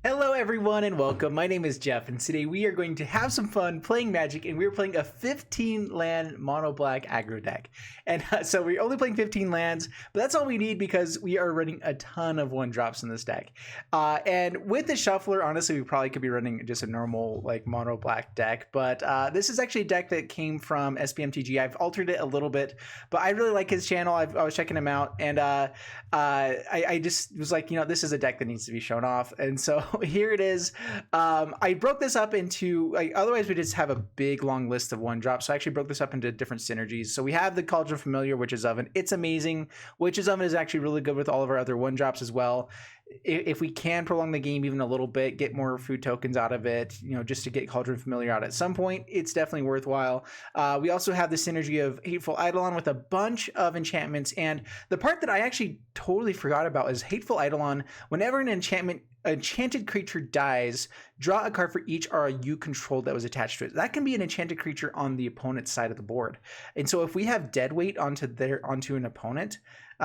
Hello everyone and welcome. My name is Jeff and today we are going to have some fun playing Magic, and we're playing a 15 land mono black aggro deck. And so we're only playing 15 lands, but that's all we need because we are running a ton of 1-drops in this deck. And with the shuffler, honestly, we probably could be running just a normal like mono black deck, but this is actually a deck that came from SBMTG. I've altered it a little bit, but I really like his channel. I was checking him out, and I just was like, this is a deck that needs to be shown off. And so here it is. I broke this up into, otherwise we just have a big long list of 1-drops. So I actually broke this up into different synergies. So we have the Cauldron Familiar, Witch's Oven. It's amazing. Witch's Oven is actually really good with all of our other 1-drops as well. If we can prolong the game even a little bit, get more food tokens out of it, just to get Cauldron Familiar out at some point, it's definitely worthwhile. We also have the synergy of Hateful Eidolon with a bunch of enchantments, and the part that I actually totally forgot about is Hateful Eidolon. Whenever an enchanted creature dies, draw a card for each aura you controlled that was attached to it. That can be an enchanted creature on the opponent's side of the board. And so if we have Deadweight onto an opponent,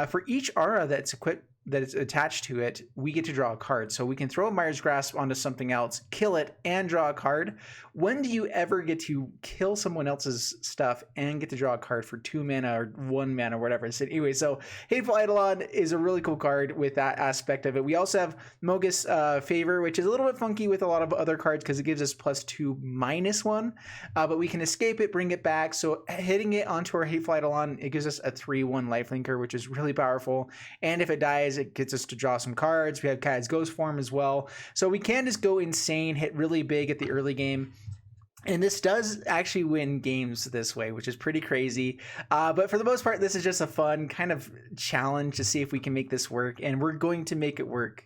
for each aura that's equipped, that is attached to it, we get to draw a card. So we can throw a Mire's Grasp onto something else, kill it, and draw a card. When do you ever get to kill someone else's stuff and get to draw a card for 2 mana or 1 mana or whatever? So anyway, so Hateful Eidolon is a really cool card with that aspect of it. We also have Mogis Favor, which is a little bit funky with a lot of other cards because it gives us +2/-1, but we can escape it, bring it back. So hitting it onto our Hateful Eidolon, it gives us a 3/1 lifelinker, which is really powerful. And if it dies, it gets us to draw some cards. We have Kad's Ghost Form as well. So we can just go insane, hit really big at the early game. And this does actually win games this way, which is pretty crazy. But for the most part, this is just a fun kind of challenge to see if we can make this work. And we're going to make it work,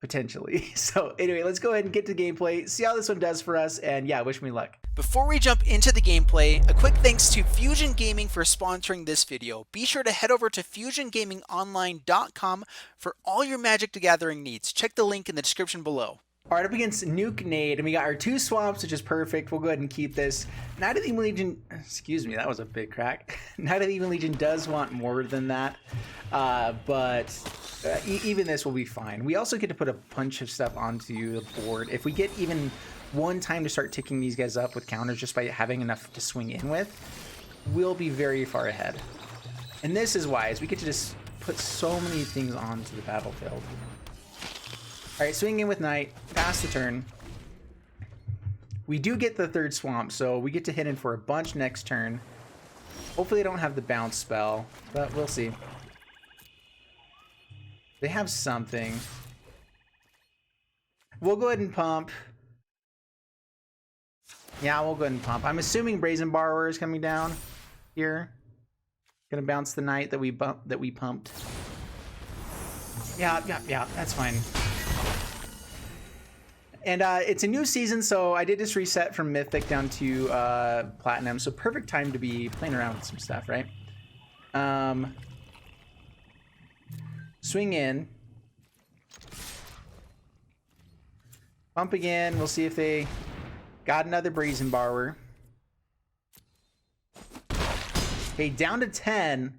potentially. So anyway, let's go ahead and get to gameplay, see how this one does for us, and yeah, wish me luck. Before we jump into the gameplay, a quick thanks to Fusion Gaming for sponsoring this video. Be sure to head over to FusionGamingOnline.com for all your Magic the Gathering needs. Check the link in the description below. All right, up against Nuke Nade, and we got our 2 swamps, which is perfect. We'll go ahead and keep this. Knight of the Even Legion, excuse me, that was a big crack. Knight of the Even Legion does want more than that, but even this will be fine. We also get to put a bunch of stuff onto the board. If we get even one time to start ticking these guys up with counters just by having enough to swing in with, we'll be very far ahead. And this is wise. We get to just put so many things onto the battlefield. All right, swing in with Knight, pass the turn. We do get the 3rd swamp, so we get to hit in for a bunch next turn. Hopefully they don't have the bounce spell, but we'll see. They have something. We'll go ahead and pump. Yeah, we'll go ahead and pump. I'm assuming Brazen Borrower is coming down here. Gonna bounce the Knight that we pumped. Yeah, that's fine. And it's a new season, so I did just reset from Mythic down to Platinum, so perfect time to be playing around with some stuff, right? Swing in. Pump again. We'll see if they got another Brazen Borrower. Okay, down to 10.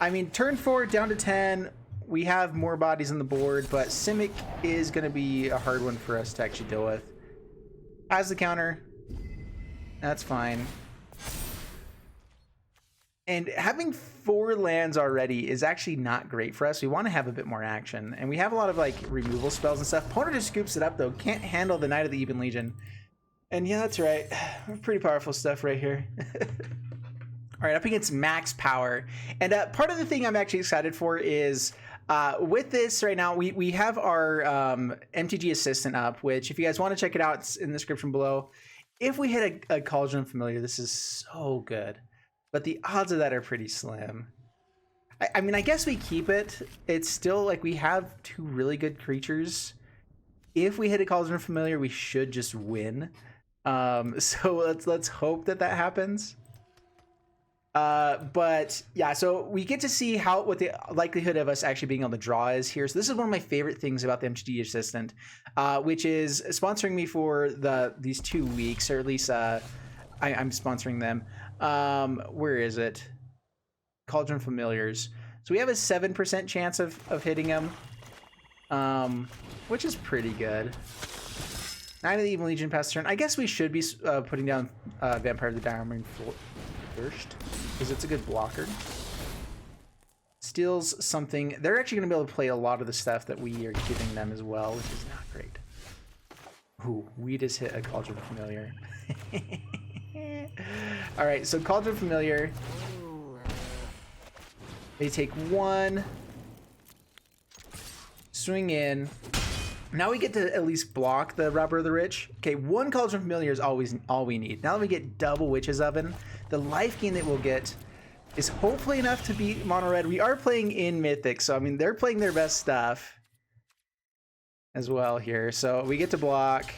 I mean, turn 4 down to 10. We have more bodies on the board, but Simic is going to be a hard one for us to actually deal with. As the counter, that's fine. And having 4 lands already is actually not great for us. We want to have a bit more action, and we have a lot of like removal spells and stuff. Opponent just scoops it up though. Can't handle the Knight of the Even Legion. And yeah, that's right. Pretty powerful stuff right here. All right, up against Max Power. And part of the thing I'm actually excited for is with this right now, we have our MTG Assistant up, which if you guys want to check it out, it's in the description below. If we hit a Cauldron Familiar, this is so good. But the odds of that are pretty slim. I mean, I guess we keep it. It's still like we have 2 really good creatures. If we hit a Cauldron Familiar, we should just win. So let's hope that happens. But yeah, so we get to see what the likelihood of us actually being able to draw is here. So this is one of my favorite things about the MTG Assistant, which is sponsoring me for these 2 weeks, or at least I'm sponsoring them. Where is it? Cauldron Familiars. So we have a 7% chance of hitting them. which is pretty good. Knight of the Evil Legion past turn. I guess we should be putting down Vampire of the Dire Moon first, because it's a good blocker. Steals something. They're actually going to be able to play a lot of the stuff that we are giving them as well, which is not great. Ooh, we just hit a Cauldron Familiar. Alright, so Cauldron Familiar. They take 1. Swing in. Now we get to at least block the Robber of the Rich. Okay, 1 Cauldron Familiar is always all we need. Now that we get double Witch's Oven, the life gain that we'll get is hopefully enough to beat Mono Red. We are playing in Mythic, so I mean, they're playing their best stuff as well here. So we get to block.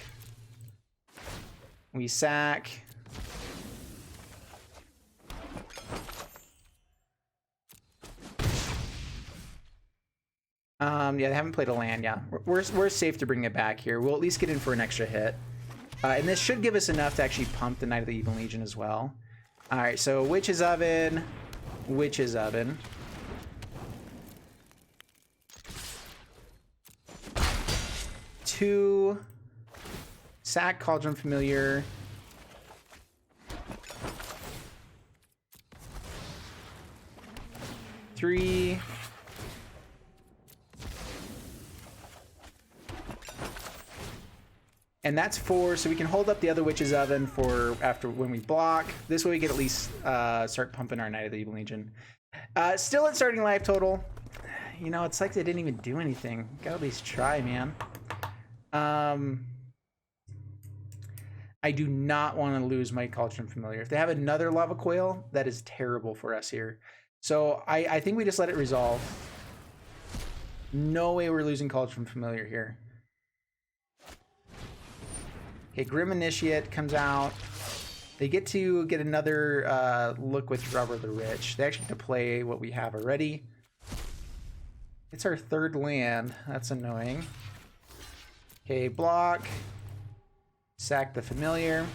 We sack. Yeah, they haven't played a land. Yeah, we're safe to bring it back here. We'll at least get in for an extra hit. And this should give us enough to actually pump the Knight of the Evil Legion as well. All right, so Witch's Oven. Witch's Oven. Two. Sack Cauldron Familiar. Three. And that's 4, so we can hold up the other Witch's Oven for after when we block. This way we can at least start pumping our Knight of the Evil Legion. Still at starting life total. You know, it's like they didn't even do anything. Gotta at least try, man. I do not want to lose my Cauldron Familiar. If they have another Lava Coil, that is terrible for us here. So I think we just let it resolve. No way we're losing Cauldron Familiar here. Okay, Grim Initiate comes out. They get to get another look with Robber of the Rich. They actually get to play what we have already. It's our 3rd land. That's annoying. Okay, block. Sack the Familiar.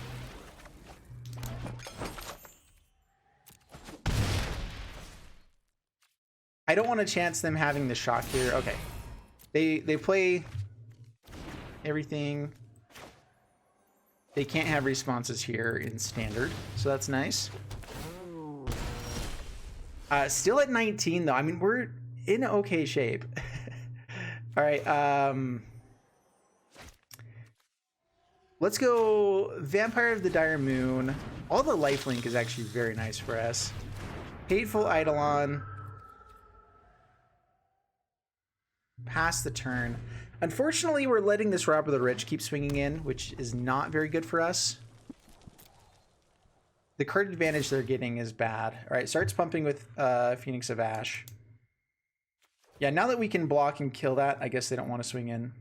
I don't want to chance them having the shock here. Okay. They play everything. They can't have responses here in standard, so that's nice. Still at 19 though. I mean, we're in okay shape. All right, let's go Vampire of the Dire Moon. All the lifelink is actually very nice for us. Hateful Eidolon. Pass the turn. Unfortunately, we're letting this Robber of the Rich keep swinging in, which is not very good for us. The card advantage they're getting is bad. All right, starts pumping with Phoenix of Ash. Yeah, now that we can block and kill that, I guess they don't want to swing in.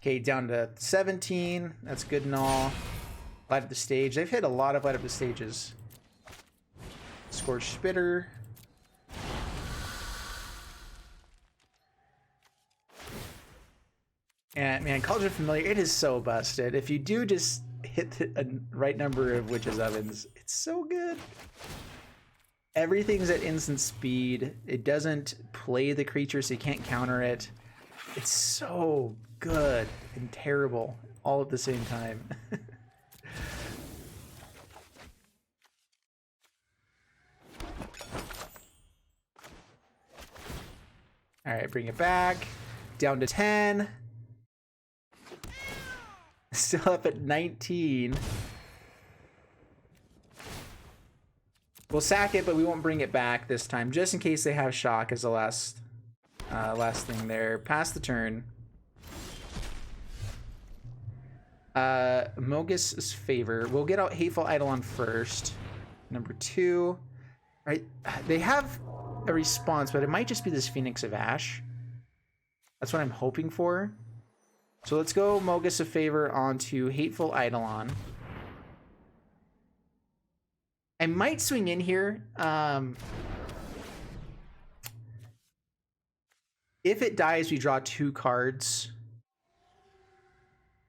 Okay, down to 17. That's good and all. Light up the stage. They've hit a lot of light up the stages. Scorched Spitter. And man, Cauldron Familiar, it is so busted. If you do just hit the right number of Witch's Ovens, it's so good. Everything's at instant speed. It doesn't play the creature, so you can't counter it. It's so good and terrible all at the same time. All right, bring it back. Down to 10. Still up at 19. We'll sack it, but we won't bring it back this time, just in case they have shock as the last thing there. Pass the turn. Mogus's Favor. We'll get out Hateful Eidolon first. Number 2. Right, they have a response, but it might just be this Phoenix of Ash. That's what I'm hoping for. So let's go Mogus of Favor onto Hateful Eidolon. I might swing in here. If it dies, we draw 2 cards.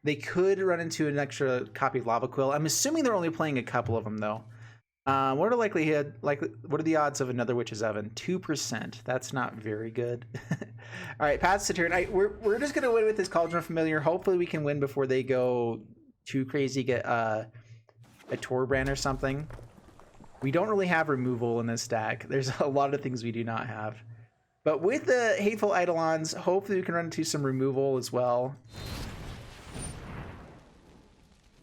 They could run into an extra copy of Lava Quill. I'm assuming they're only playing a couple of them, though. What are likelihood? What are the odds of another witch's oven? 2%. That's not very good. All right, pass the turn. We're just gonna win with this Cauldron Familiar. Hopefully, we can win before they go too crazy. Get a Torbrand or something. We don't really have removal in this stack. There's a lot of things we do not have. But with the Hateful Eidolons, hopefully we can run into some removal as well.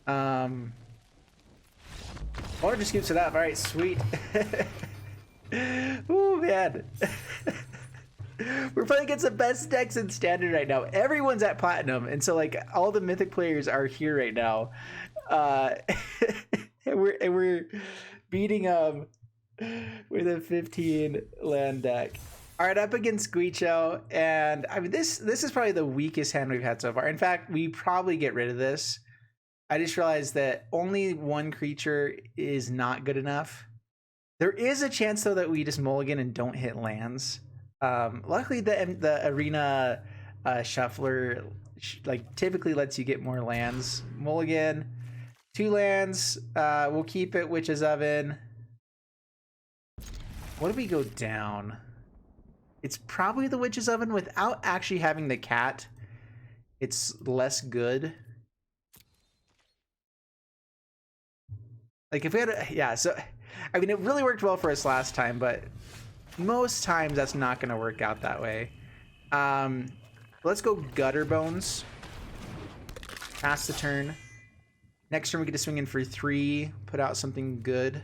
Water just scoops it up. All right, sweet. Ooh, man. We're playing against the best decks in Standard right now. Everyone's at Platinum, and so like all the Mythic players are here right now. And we're beating them with a 15 land deck. All right, up against Guicho, and I mean this is probably the weakest hand we've had so far. In fact, we probably get rid of this. I just realized that only one creature is not good enough. There is a chance though that we just mulligan and don't hit lands. Luckily, the arena shuffler like typically lets you get more lands. Mulligan, 2 lands. We'll keep it. Witch's Oven. What if we go down? It's probably the Witch's Oven without actually having the cat. It's less good. Like if we had yeah, so I mean it really worked well for us last time, but most times that's not going to work out that way. Let's go Gutter Bones. Pass the turn. Next turn we get to swing in for 3, put out something good.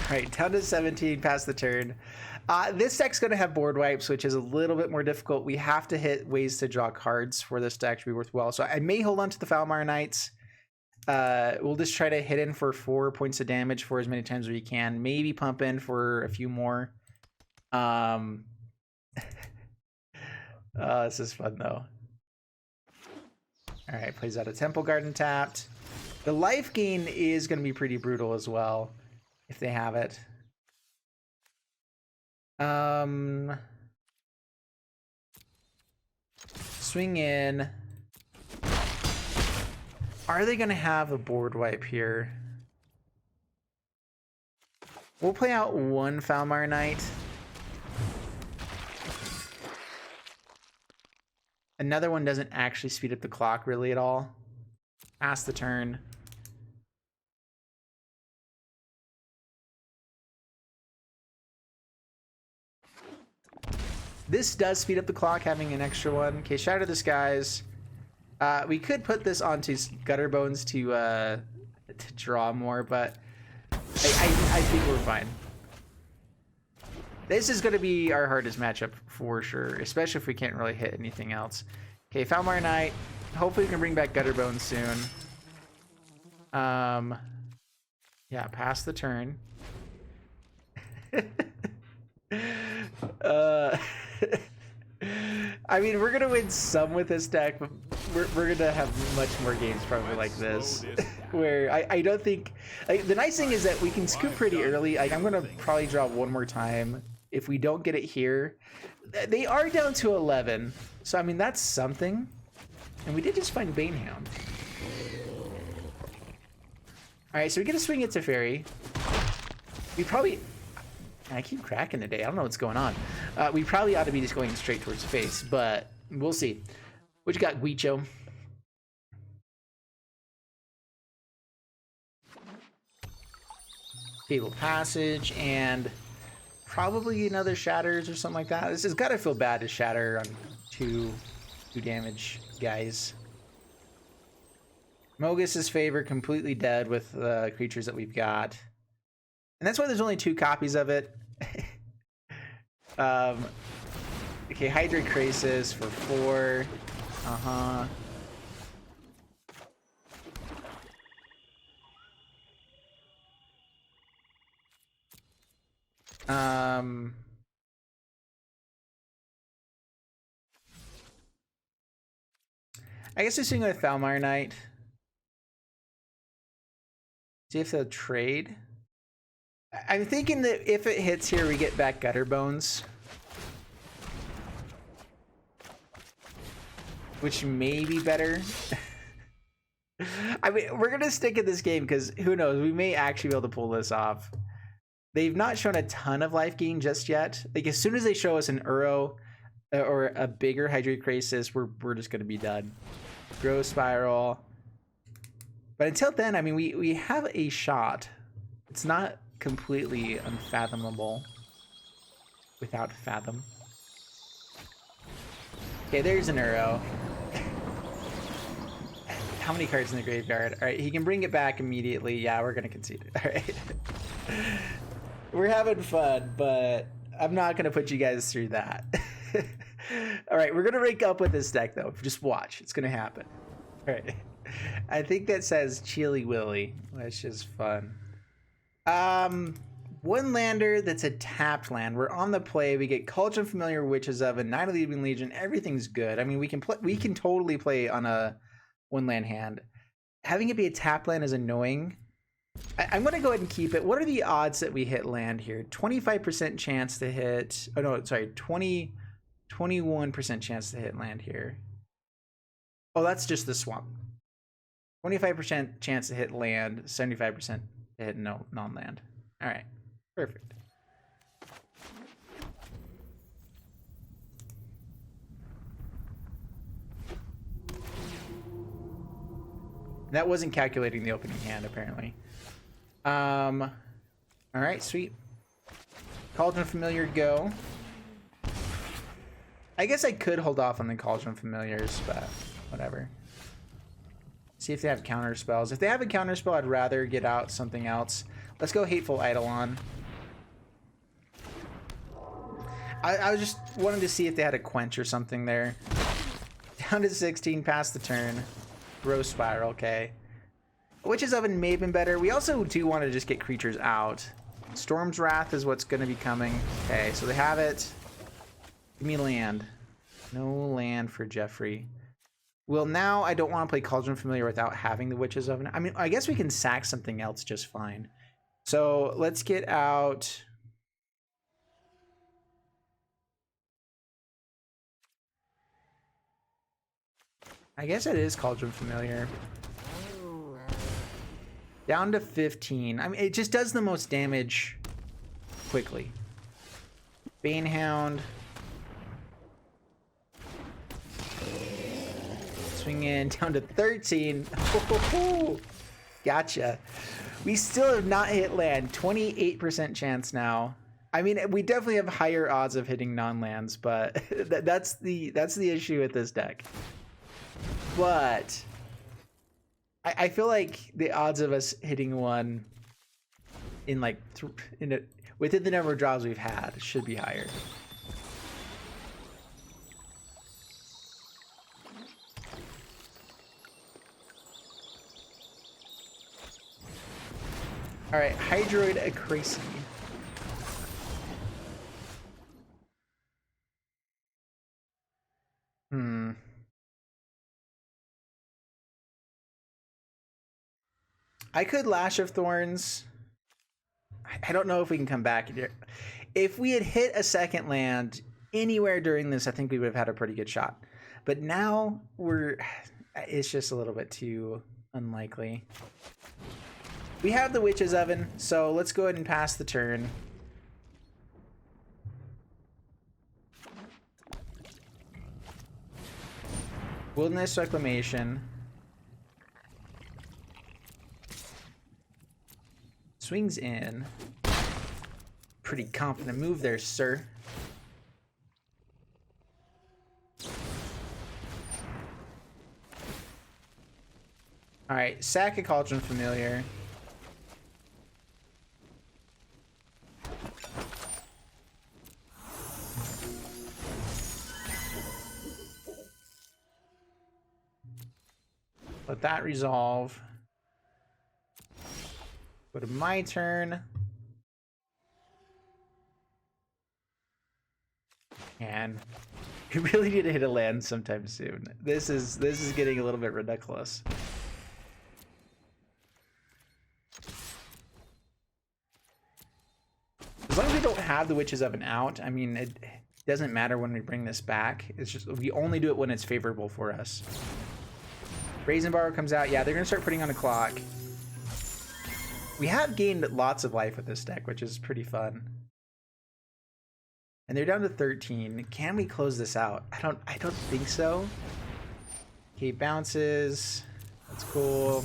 All right, down to 17, pass the turn. This deck's going to have board wipes, which is a little bit more difficult. We have to hit ways to draw cards for this deck to be worthwhile. So I may hold on to the Foulmire Knights. We'll just try to hit in for 4 points of damage for as many times as we can. Maybe pump in for a few more. This is fun, though. All right, plays out a Temple Garden tapped. The life gain is going to be pretty brutal as well, if they have it. Swing in. Are they gonna have a board wipe here? We'll play out 1 Foulmire Knight. Another one doesn't actually speed up the clock really at all. Pass the turn. This does speed up the clock, having an extra one. Okay, Shatter the Skies. We could put this onto Gutter Bones to draw more, but I think we're fine. This is going to be our hardest matchup for sure, especially if we can't really hit anything else. Okay, Foulmire Knight. Hopefully we can bring back Gutter Bones soon. Yeah, pass the turn. I mean, we're gonna win some with this deck, but we're gonna have much more games probably like this, where I don't think. Like, the nice thing is that we can scoop pretty early. Like, I'm gonna probably draw 1 more time if we don't get it here. They are down to 11, so I mean that's something. And we did just find Banehound. All right, so we get to swing it to Fairy. We probably. I keep cracking today. I don't know what's going on. We probably ought to be just going straight towards the face, but we'll see. What you got, Guicho? Fabled Passage and probably another Shatters or something like that. This has got to feel bad to shatter on two damage guys. Mogus's Favor completely dead with the creatures that we've got. And that's why there's only 2 copies of it. Okay, Hydra Krasis for 4. I guess just seeing with Foulmire Knight. See if they'll trade. I'm thinking that if it hits here, we get back Gutter Bones. which may be better. I mean, we're gonna stick in this game because who knows? We may actually be able to pull this off. They've not shown a ton of life gain just yet. Like as soon as they show us an Uro or a bigger Hydrate Crisis, we're just gonna be done. Growth Spiral. But until then, I mean, we have a shot. It's not completely unfathomable without Fathom. Okay, there's an Uro. How many cards in the graveyard? All right, he can bring it back immediately. Yeah, we're gonna concede it. All right. We're having fun, but I'm not gonna put you guys through that. All right, we're gonna rank up with this deck though. Just watch, it's gonna happen. All right. I think that says Chili Willy, which is fun. One lander that's a tapped land. We're on the play. We get Cauldron Familiar, Witch's Oven, Night of the Evening Legion. Everything's good. I mean, we can totally play on a one land hand. Having it be a tap land is annoying. I'm going to go ahead and keep it. What are the odds that we hit land here? 25% chance to hit. Oh, no, sorry. 21% chance to hit land here. Oh, that's just the swamp. 25% chance to hit land, 75% to hit non-land. All right, perfect. That wasn't calculating the opening hand, apparently. All right, sweet. Cauldron Familiar, go. I guess I could hold off on the Cauldron Familiars, but whatever. See if they have counter spells. If they have a counter spell, I'd rather get out something else. Let's go Hateful Eidolon. I was just wanting to see if they had a quench or something there. Down to 16, past the turn. Growth Spiral, okay. Witch's Oven may have been better. We also do want to just get creatures out. Storm's Wrath is what's going to be coming. Okay, so they have it. Give me land. No land for Jeffrey. Well, now I don't want to play Cauldron Familiar without having the Witch's Oven. I mean, I guess we can sack something else just fine. So let's get out. I guess it is Cauldron Familiar. Down to 15. I mean, it just does the most damage quickly. Banehound. Swing in, down to 13. Gotcha. We still have not hit land. 28% chance now. I mean, we definitely have higher odds of hitting non-lands, but that's the issue with this deck. But I feel like the odds of us hitting one in like within the number of draws we've had should be higher. All right, Hydroid Acracy. I could Lash of Thorns. I don't know if we can come back here. If we had hit a second land anywhere during this, I think we would have had a pretty good shot. But now it's just a little bit too unlikely. We have the Witch's Oven, so let's go ahead and pass the turn. Wilderness Reclamation. Swings in. Pretty confident move there, sir. All right, sack a Cauldron Familiar. Let that resolve. Go to my turn. And we really need to hit a land sometime soon. This is getting a little bit ridiculous. As long as we don't have the Witch's Oven out, I mean, Doesn't matter when we bring this back. It's just we only do it when it's favorable for us. Brazen Borrow comes out. Yeah, they're gonna start putting on a clock. We have gained lots of life with this deck, which is pretty fun. And they're down to 13. Can we close this out? I don't think so. Okay, bounces. That's cool.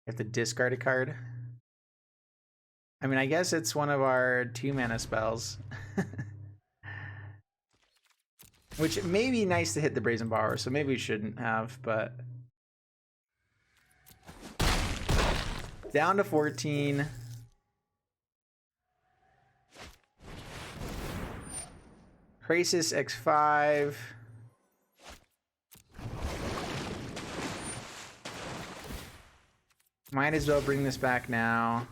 You have to discard a card. I mean, I guess it's one of our 2-mana spells. Which may be nice to hit the Brazen Borrower, so maybe we shouldn't have, but... Down to 14. Crisis X5. Might as well bring this back now.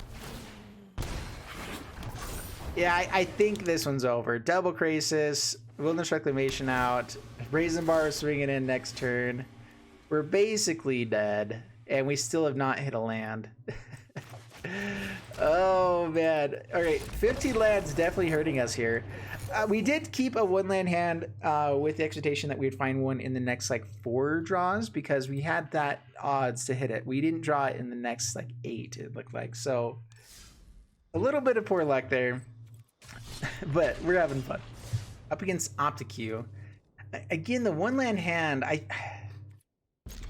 Yeah, I think this one's over. Double Crisis, Wilderness Reclamation out, Brazen Bar swinging in next turn. We're basically dead, and we still have not hit a land. Oh man. All right, 15 lands definitely hurting us here. We did keep a 1-land hand with the expectation that we'd find one in the next like 4 draws because we had that odds to hit it. We didn't draw it in the next like 8, it looked like. So a little bit of poor luck there, but we're having fun. Up against Opticue. Again, the 1-land hand,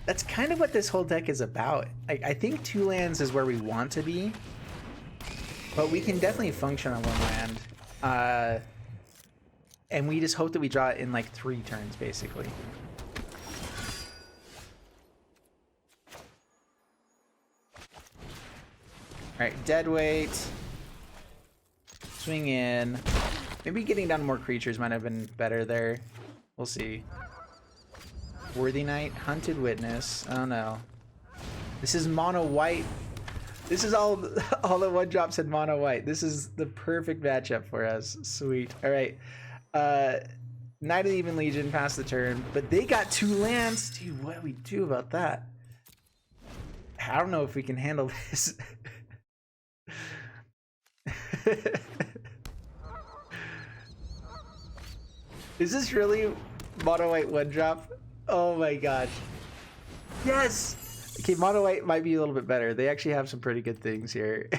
that's kind of what this whole deck is about. I think 2 lands is where we want to be, but we can definitely function on 1 land. And we just hope that we draw it in like 3 turns, basically. Alright, Deadweight. Swing in. Maybe getting down more creatures might have been better there. We'll see. Worthy Knight, Hunted Witness. Oh no. This is mono white. This is all the 1-drops in mono white. This is the perfect matchup for us. Sweet. Alright. Knight of the Even Legion passed the turn, but they got 2 lands. Dude, what do we do about that? I don't know if we can handle this. Is this really mono white 1-drop? Oh my gosh. Yes! Okay, mono white might be a little bit better. They actually have some pretty good things here.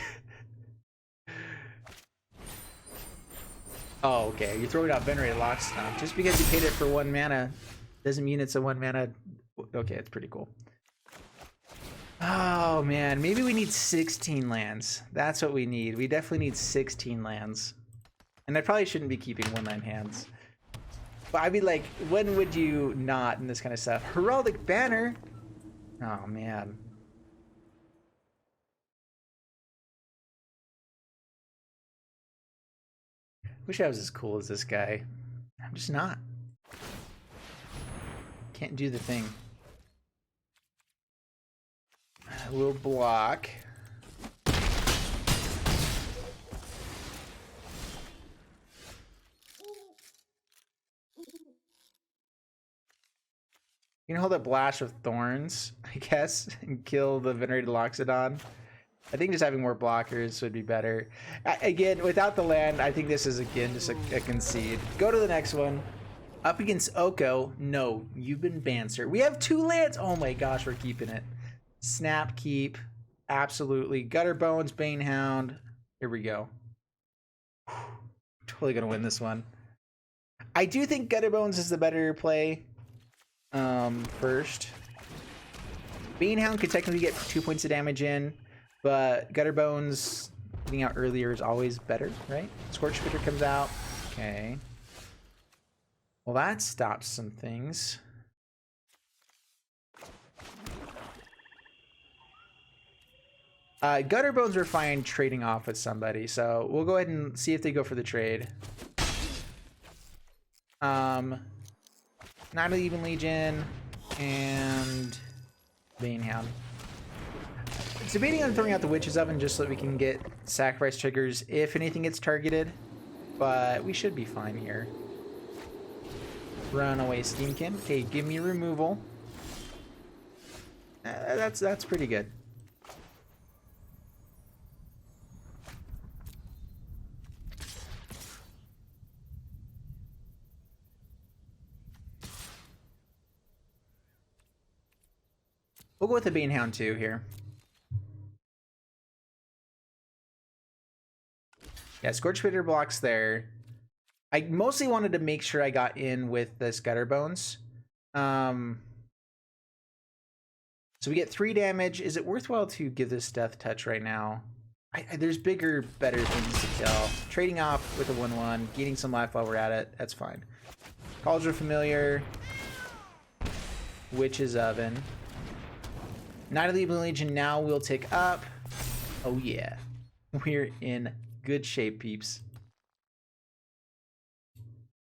Oh, okay. You're throwing out Venerated Lockstone. Just because you paid it for 1 mana doesn't mean it's a 1 mana. Okay, it's pretty cool. Oh man, maybe we need 16 lands. That's what we need. We definitely need 16 lands. And I probably shouldn't be keeping 1-land hands. But I mean, like, when would you not in this kind of stuff? Heraldic Banner. Oh man. Wish I was as cool as this guy. I'm just not. Can't do the thing. We'll block. You can hold up Blast with Thorns, I guess, and kill the Venerated Loxodon. I think just having more blockers would be better. Again, without the land, I think this is, again, just a concede. Go to the next one. Up against Oko. No, you've been banned, sir. We have 2 lands. Oh my gosh, we're keeping it. Snap, keep. Absolutely. Gutter Bones, Banehound. Here we go. Totally going to win this one. I do think Gutter Bones is the better play. First. Banehound could technically get 2 points of damage in. But Gutter Bones getting out earlier is always better, right? Scorch Spitter comes out. Okay. Well, that stops some things. Gutter Bones are fine trading off with somebody, so we'll go ahead and see if they go for the trade. Knight of the Even Legion and Banehound. Debating on throwing out the Witch's Oven just so that we can get sacrifice triggers if anything gets targeted, but we should be fine here. Runaway Steamkin. Okay, give me removal. That's pretty good. We'll go with the Banehound too here. Yeah, Scorch Spitter blocks there. I mostly wanted to make sure I got in with the Gutter Bones. So we get 3 damage. Is it worthwhile to give this Death Touch right now? There's bigger, better things to kill. Trading off with a 1/1, gaining some life while we're at it, that's fine. Cauldron Familiar. Witch's Oven. Night of the Evil Legion now will tick up. Oh yeah. We're in good shape, peeps.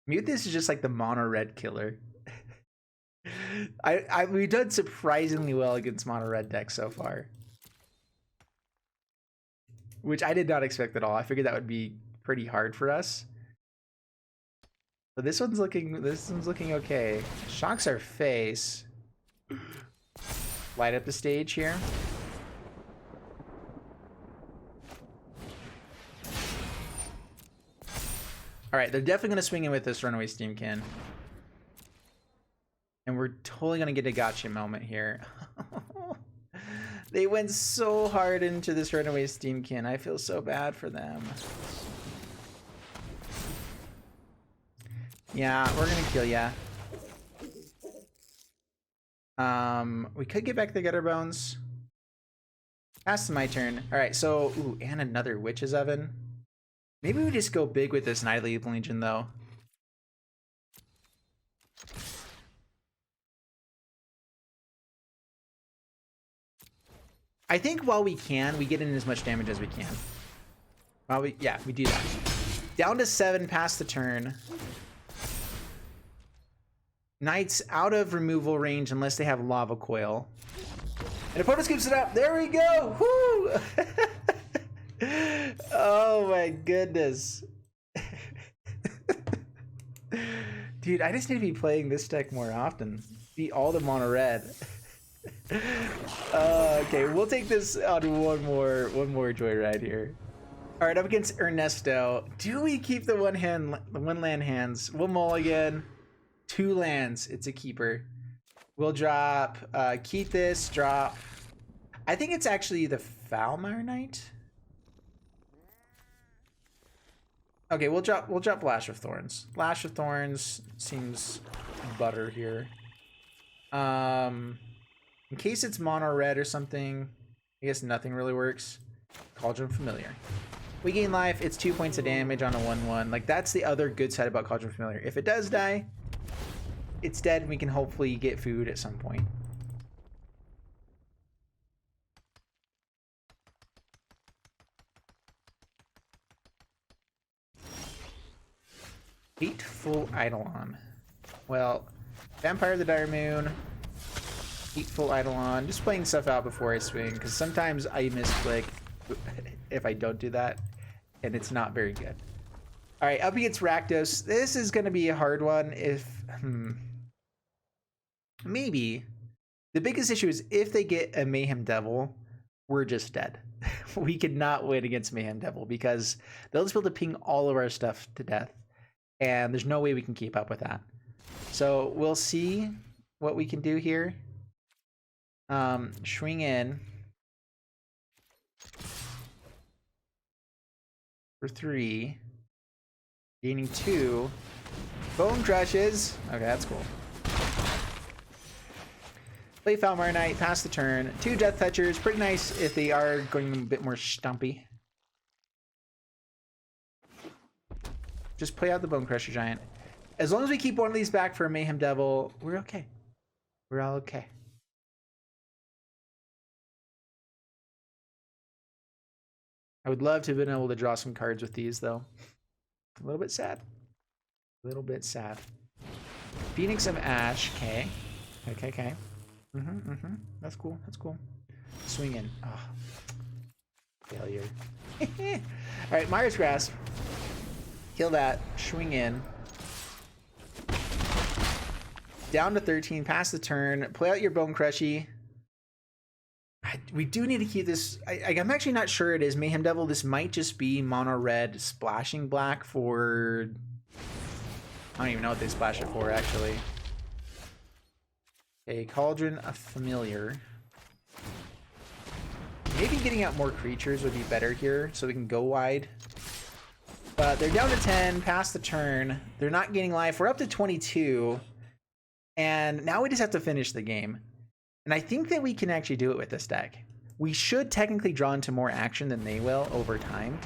Mute this is just like the mono red killer. We've done surprisingly well against mono red decks so far. Which I did not expect at all. I figured that would be pretty hard for us. But this one's looking okay. Shocks our face. Light up the stage here. Alright, they're definitely going to swing in with this Runaway Steamkin. And we're totally going to get a gotcha moment here. They went so hard into this Runaway Steamkin. I feel so bad for them. Yeah, we're going to kill ya. We could get back the Gutter Bones. Pass to my turn. Alright, so... Ooh, and another Witch's Oven. Maybe we just go big with this Night of the Evil Legion, though. I think while we can, we get in as much damage as we can. Yeah, we do that. Down to 7 past the turn. Knights out of removal range unless they have Lava Coil. And opponent scoops it up. There we go! Woo! Oh my goodness. Dude, I just need to be playing this deck more often. Beat all the mono red. Okay, we'll take this on one more joyride here. All right, up against Ernesto. Do we keep the one land hands? We'll mulligan. 2 lands. It's a keeper. We'll drop. Keep this. Drop. I think it's actually the Foulmire Knight. Okay, we'll drop Lash of Thorns. Lash of Thorns seems butter here. In case it's mono red or something, I guess nothing really works. Cauldron Familiar. We gain life, it's 2 points of damage on a 1/1. Like, that's the other good side about Cauldron Familiar. If it does die, it's dead and we can hopefully get food at some point. Hateful Eidolon. Well, Vampire of the Dire Moon. Hateful Eidolon. Just playing stuff out before I swing, because sometimes I misclick if I don't do that, and it's not very good. Alright, up against Rakdos. This is going to be a hard one if... Maybe. The biggest issue is if they get a Mayhem Devil, we're just dead. We could not win against Mayhem Devil, because they'll just be able to ping all of our stuff to death. And there's no way we can keep up with that. So we'll see what we can do here. Swing in for 3, gaining 2. Bone Crushes. Okay, that's cool. Play Foulmire Knight, pass the turn. 2 Death Touchers, pretty nice if they are going a bit more stumpy. Just play out the Bone Crusher Giant. As long as we keep one of these back for a Mayhem Devil, we're okay. We're all okay. I would love to have been able to draw some cards with these, though. A little bit sad. A little bit sad. Phoenix of Ash. Okay. Okay. That's cool. That's cool. Swing in. Oh. Failure. Alright, Myers Grasp. Kill that. Swing in. Down to 13. Pass the turn. Play out your Bone Crushy. We do need to keep this. I'm actually not sure it is Mayhem Devil. This might just be mono red splashing black for... I don't even know what they splash it for, actually. A Cauldron of Familiar. Maybe getting out more creatures would be better here so we can go wide. But they're down to 10, past the turn. They're not gaining life. We're up to 22. And now we just have to finish the game. And I think that we can actually do it with this deck. We should technically draw into more action than they will over time.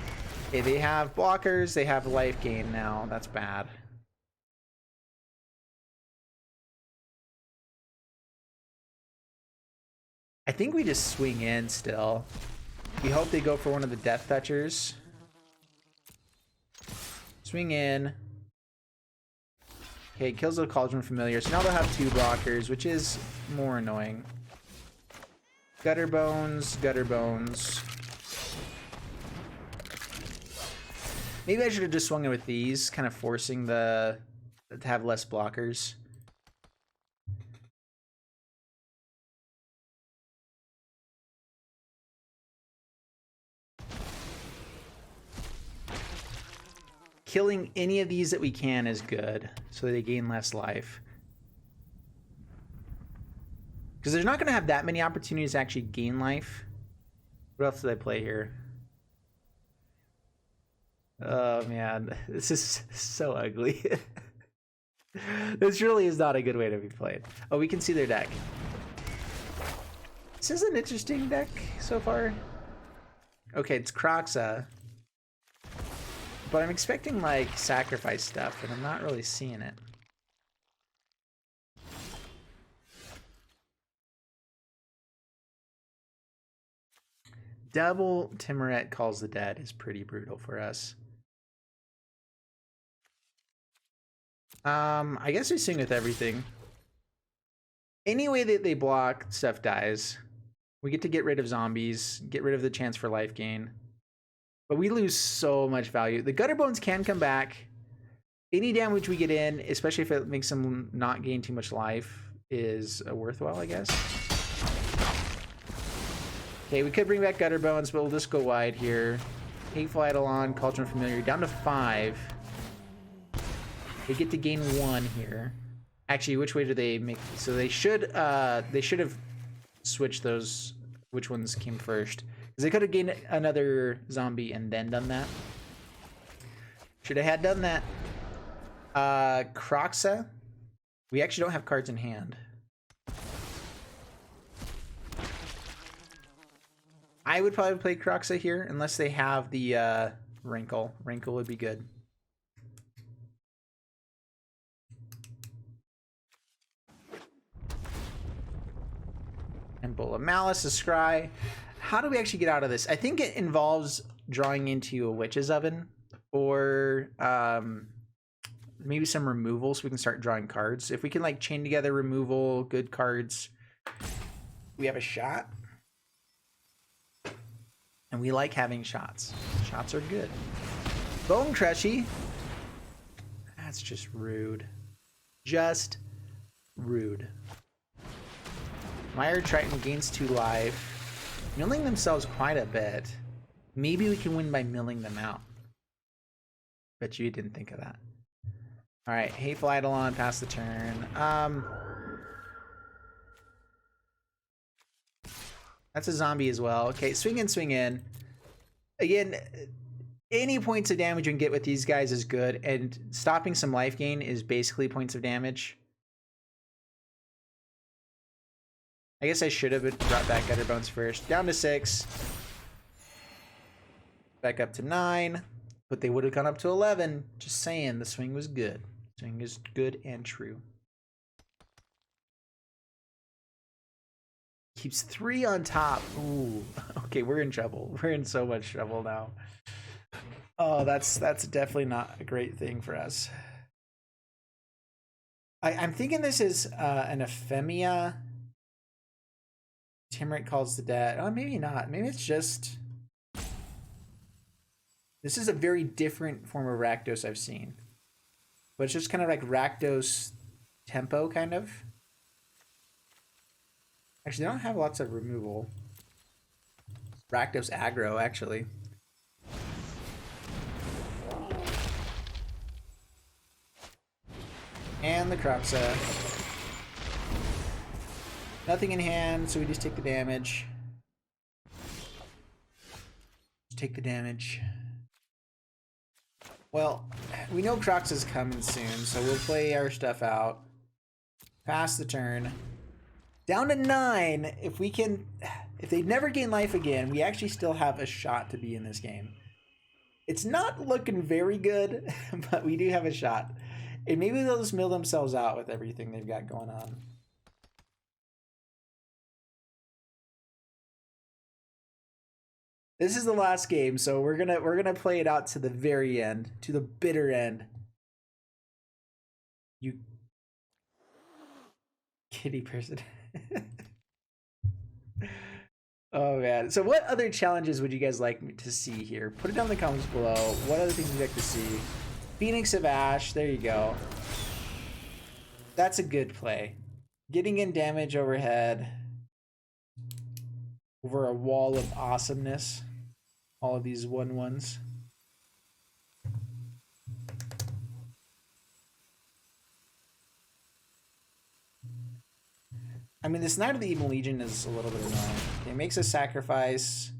Okay, they have blockers. They have life gain now. That's bad. I think we just swing in still. We hope they go for one of the Death Touchers. Swing in. Okay, kills the Cauldron Familiar. So now they'll have 2 blockers, which is more annoying. Gutter Bones, Gutter Bones. Maybe I should have just swung in with these, kind of forcing to have less blockers. Killing any of these that we can is good, so they gain less life. Because there's not going to have that many opportunities to actually gain life. What else did I play here? Oh man, this is so ugly. This really is not a good way to be played. Oh, we can see their deck. This is an interesting deck so far. Okay, it's Croxa. But I'm expecting like sacrifice stuff, and I'm not really seeing it. Double Timoret Calls the Dead is pretty brutal for us. I guess we swing with everything. Any way that they block, stuff dies. We get to get rid of zombies, get rid of the chance for life gain. But we lose so much value. The Gutter Bones can come back. Any damage we get in, especially if it makes them not gain too much life, is worthwhile, I guess. Okay, we could bring back Gutter Bones, but we'll just go wide here. Hateful Eidolon, Cauldron Familiar, down to 5. They get to gain 1 here. Actually, which way do they make? So they should have switched those. Which ones came first? Because they could have gained another zombie and then done that. Should have had done that. Croxa. We actually don't have cards in hand. I would probably play Croxa here unless they have the Wrinkle. Wrinkle would be good. And Bowl of Malice, a Scry. How do we actually get out of this? I think it involves drawing into a Witch's Oven or maybe some removal so we can start drawing cards. If we can like chain together removal, good cards, we have a shot. And we like having shots. Shots are good. Bone Crushy. That's just rude. Just rude. Mire Triton gains 2 life. Milling themselves quite a bit. Maybe we can win by milling them out. Bet you didn't think of that. Alright, Hateful Eidolon, pass the turn. That's a zombie as well. Okay, swing in, swing in. Again, any points of damage you can get with these guys is good, and stopping some life gain is basically points of damage. I guess I should have brought back Gutter Bones first. Down to 6. Back up to 9. But they would have gone up to 11. Just saying, the swing was good. Swing is good and true. Keeps 3 on top. Ooh. Okay, we're in trouble. We're in so much trouble now. Oh, that's definitely not a great thing for us. I'm thinking this is an Ephemia. Timoret Calls the Dead. Oh, maybe not. Maybe it's just... This is a very different form of Rakdos I've seen. But it's just kind of like Rakdos tempo, kind of. Actually, they don't have lots of removal. Rakdos aggro, actually. And the Croxa. Nothing in hand, so we just take the damage. take the damage. Well, we know Crocs is coming soon, so we'll play our stuff out. Pass the turn. Down to 9. If they never gain life again, we actually still have a shot to be in this game. It's not looking very good, but we do have a shot. And maybe they'll just mill themselves out with everything they've got going on. This is the last game, so we're gonna play it out to the very end, to the bitter end. You kitty person. Oh man. So what other challenges would you guys like me to see here? Put it down in the comments below. What other things would you like to see? Phoenix of Ash, there you go. That's a good play. Getting in damage overhead. Over a wall of awesomeness. All of these 1/1s. I mean, this Knight of the Evil Legion is a little bit annoying. It makes a sacrifice.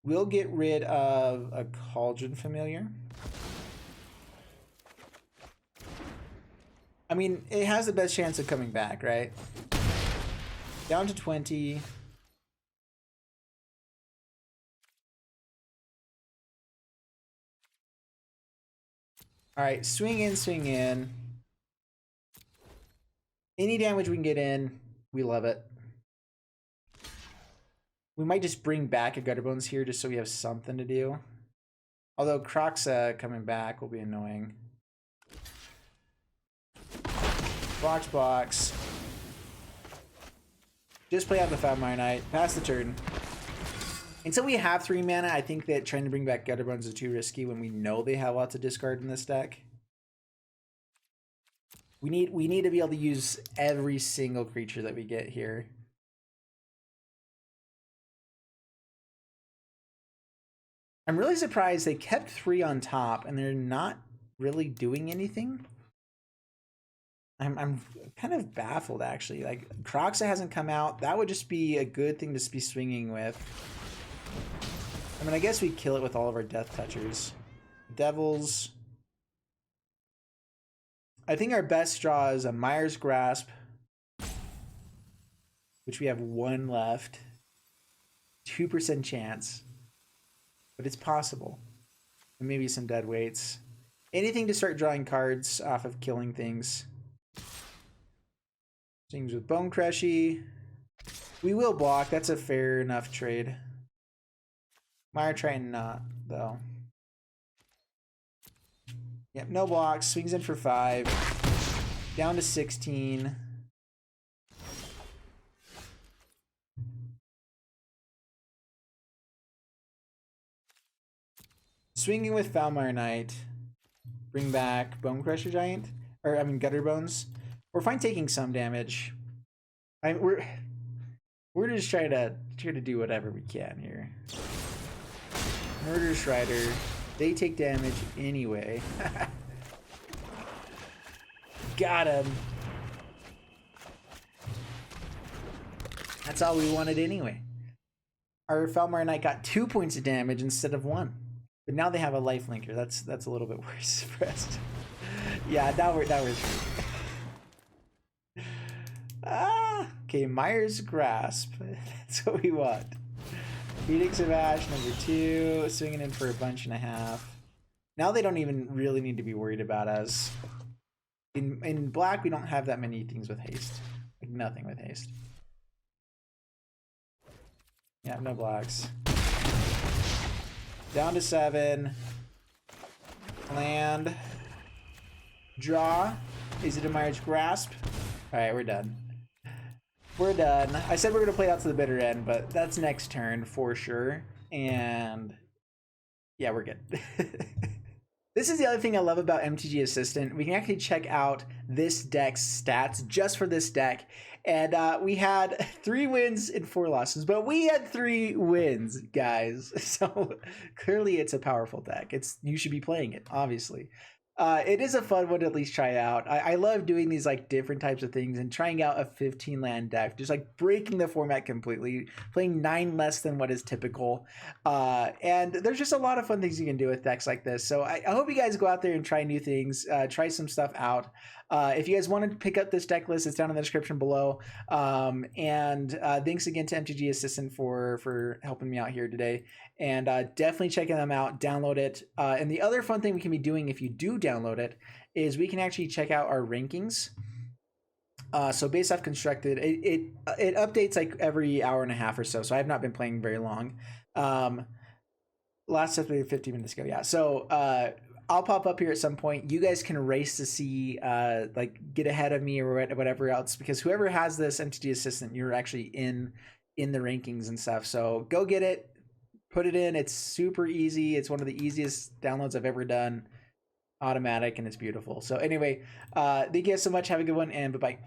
We'll get rid of a Cauldron Familiar. I mean, it has the best chance of coming back, right? Down to 20. All right, swing in, swing in. Any damage we can get in, we love it. We might just bring back a Gutterbones here just so we have something to do. Although Croxa coming back will be annoying. Box. Just play out the Foulmire Knight. Pass the turn. Until we have 3 mana, I think that trying to bring back Gutterbones is too risky when we know they have lots of discard in this deck. We need to be able to use every single creature that we get here. I'm really surprised they kept 3 on top and they're not really doing anything. I'm kind of baffled actually. Like Croxa hasn't come out. That would just be a good thing to be swinging with. I mean, I guess we kill it with all of our Death Touchers. Devils. I think our best draw is a Mire's Grasp, which we have 1 left. 2% chance. But it's possible. And maybe some dead weights. Anything to start drawing cards off of killing things. Things with Bone Crushy. We will block. That's a fair enough trade. Mire trying not, though. Yep, no blocks. Swings in for 5. Down to 16. Swinging with Foulmire Knight. Bring back Bone Crusher Giant. Or, I mean, Gutterbones. We're fine taking some damage. We're just trying to do whatever we can here. Murder Strider. They take damage anyway. Got him. That's all we wanted anyway. Our Foulmire Knight got 2 points of damage instead of 1. But now they have a life linker. That's a little bit worse for us. Yeah, now we're okay, Mire's Grasp. That's what we want. Phoenix of Ash, number 2. Swinging in for a bunch and a half. Now they don't even really need to be worried about us. In black, we don't have that many things with haste. Like nothing with haste. Yeah, no blocks. Down to 7. Land. Draw. Is it a Mire's Grasp? Alright, we're done. We're done. I said we're going to play it out to the bitter end, but that's next turn for sure. And yeah, we're good. This is the other thing I love about MTG Assistant. We can actually check out this deck's stats just for this deck. And we had 3 wins and 4 losses, but we had 3 wins, guys. So clearly it's a powerful deck. You should be playing it, obviously. It is a fun one to at least try out. I love doing these like different types of things and trying out a 15 land deck, just like breaking the format completely, playing 9 less than what is typical. And there's just a lot of fun things you can do with decks like this. So I hope you guys go out there and try new things, try some stuff out. If you guys want to pick up this deck list, it's down in the description below. And thanks again to MTG Assistant for helping me out here today. And definitely checking them out, download it. And the other fun thing we can be doing if you do download it is we can actually check out our rankings. So based off constructed, it updates like every hour and a half or so. So I have not been playing very long. Last update 15 minutes ago. Yeah. So I'll pop up here at some point. You guys can race to see like get ahead of me or whatever else, because whoever has this MTG Assistant, you're actually in the rankings and stuff. So go get it. Put it in. It's super easy. It's one of the easiest downloads I've ever done. Automatic, and it's beautiful. So anyway, thank you guys so much. Have a good one, and bye-bye.